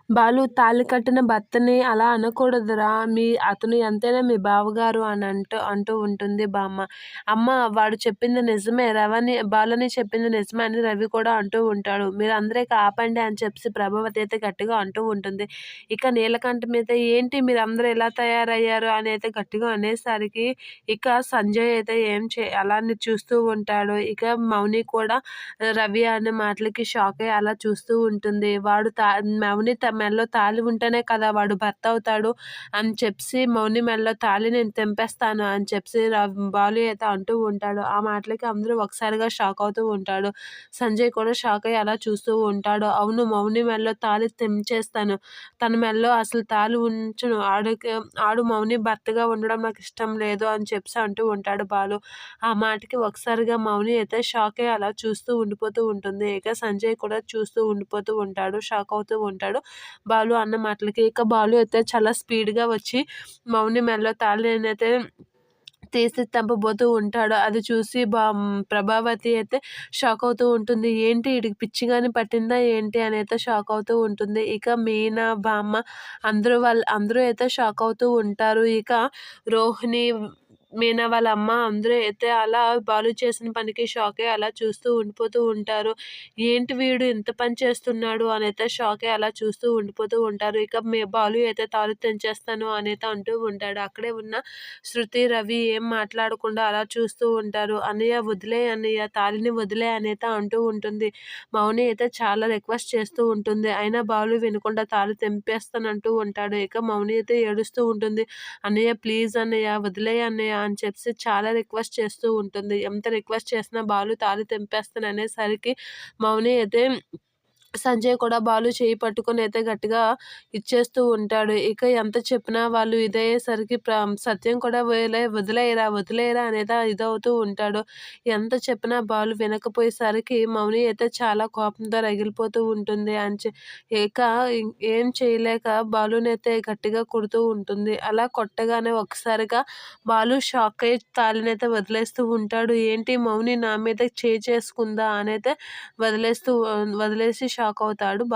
బాలు తాళి కట్టిన భర్తని అలా అనకూడదురా! అతను ఎంతైనా మీ బావగారు అని అంటూ ఉంటుంది బామ్మ. అమ్మ వాడు చెప్పింది నిజమే. బాలని చెప్పింది నిజమే అని రవి కూడా అంటూ ఉంటాడు. మీరందరూ ఇక ఆపండి అని చెప్పేసి ప్రభావతి అయితే గట్టిగా అంటూ ఉంటుంది. ఇక నీలకంఠం మీద ఏంటి మీరందరూ ఇలా తయారయ్యారు అని అయితే గట్టిగా అనేసరికి ఇక సంజయ్ అయితే అలానే చూస్తూ ఉంటాడు. ఇక మౌని కూడా రవి అనే మాటలకి షాక్ అయ్యి అలా చూస్తూ ఉంటుంది. మౌని మెడలో తాళి ఉంటేనే కదా వాడు భర్త అవుతాడు అని చెప్పేసి మౌని మెడలో తాళి నేను తెంపేస్తాను అని చెప్పేసి బాలు అయితే అంటూ ఉంటాడు. ఆ మాటలకి అందరూ ఒకసారిగా షాక్ అవుతూ ఉంటాడు. సంజయ్ కూడా షాక్ అయ్యి అలా చూస్తూ ఉంటాడు. అవును మౌని మెడలో తాళి తెంచేస్తాను. తన మెడలో అసలు తాళి ఉంచను. ఆడు మౌని భర్తగా ఉండడం నాకు ఇష్టం లేదు అని చెప్పేసి అంటూ ఉంటాడు బాలు. ఆ మాటకి ఒకసారిగా మౌని అయితే షాక్ అయ్యి అలా చూస్తూ ఉండిపోతూ ఉంటుంది. ఇక సంజయ్ కూడా చూస్తూ ఉండిపోతూ ఉంటాడు. షాక్ అవుతూ ఉంటాడు బాలు అన్న మాటలకి. ఇక బాలు అయితే చాలా స్పీడ్‌గా వచ్చి మౌని మెడలో తాళినైతే తీసి తెంపబోతూ ఉంటాడు. అది చూసి ప్రభావతి అయితే షాక్ అవుతూ ఉంటుంది. ఏంటి ఈడికి పిచ్చి గాని పట్టిందా ఏంటి అని అయితే షాక్ అవుతూ ఉంటుంది. ఇక మీనా, బామ్మ అందరూ అయితే షాక్ అవుతూ ఉంటారు. ఇక రోహిణి, మీనా వాళ్ళ అమ్మ అందరూ అయితే అలా బాలు చేసిన పనికి షాక్ అయ్యి అలా చూస్తూ ఉండిపోతూ ఉంటారు. ఏంటి వీడు ఇంత పని చేస్తున్నాడు అని అయితే షాక్ అయ్యి అలా చూస్తూ ఉండిపోతూ ఉంటారు. ఇక బాలు అయితే తాళి తెంచేస్తాను అని అయితే అంటూ ఉంటాడు. అక్కడే ఉన్న శృతి, రవి ఏం మాట్లాడకుండా అలా చూస్తూ ఉంటారు. అన్నయ్య వదిలేయ్ అన్నయ్య తాళిని వదిలేయ్ అని అయితే అంటూ ఉంటుంది. మౌని అయితే చాలా రిక్వెస్ట్ చేస్తూ ఉంటుంది. అయినా బాలు వినకుండా తాళి తెంపేస్తానంటూ ఉంటాడు. ఇక మౌని అయితే ఏడుస్తూ ఉంటుంది. అన్నయ్య ప్లీజ్ అన్నయ్య వదిలేయ్ అన్నయ్య అని చెప్పేసి చాలా రిక్వెస్ట్ చేస్తూ ఉంటుంది. ఎంత రిక్వెస్ట్ చేసినా బాలు తాళి తెంపేస్తాననేసరికి మౌని అయితే సంజయ్ కూడా బాలు చెయ్యి పట్టుకొని అయితే గట్టిగా ఇచ్చేస్తూ ఉంటాడు. ఇక ఎంత చెప్పినా వాళ్ళు ఇదయ్యేసరికి సత్యం కూడా వదిలేయరా అనేది ఇదవుతూ ఉంటాడు. ఎంత చెప్పినా బాలు వినకపోయేసరికి మౌని అయితే చాలా కోపంతో రగిలిపోతూ ఉంటుంది. ఇక ఏం చేయలేక బాలునైతే గట్టిగా కొడుతూ ఉంటుంది. అలా కొట్టగానే ఒక్కసారిగా బాలు షాక్ అయ్యి తాళినైతే వదిలేస్తూ ఉంటాడు. ఏంటి మౌని నా మీద చేసుకుందా అనైతే వదిలేసి షాక్ అవుతాడు.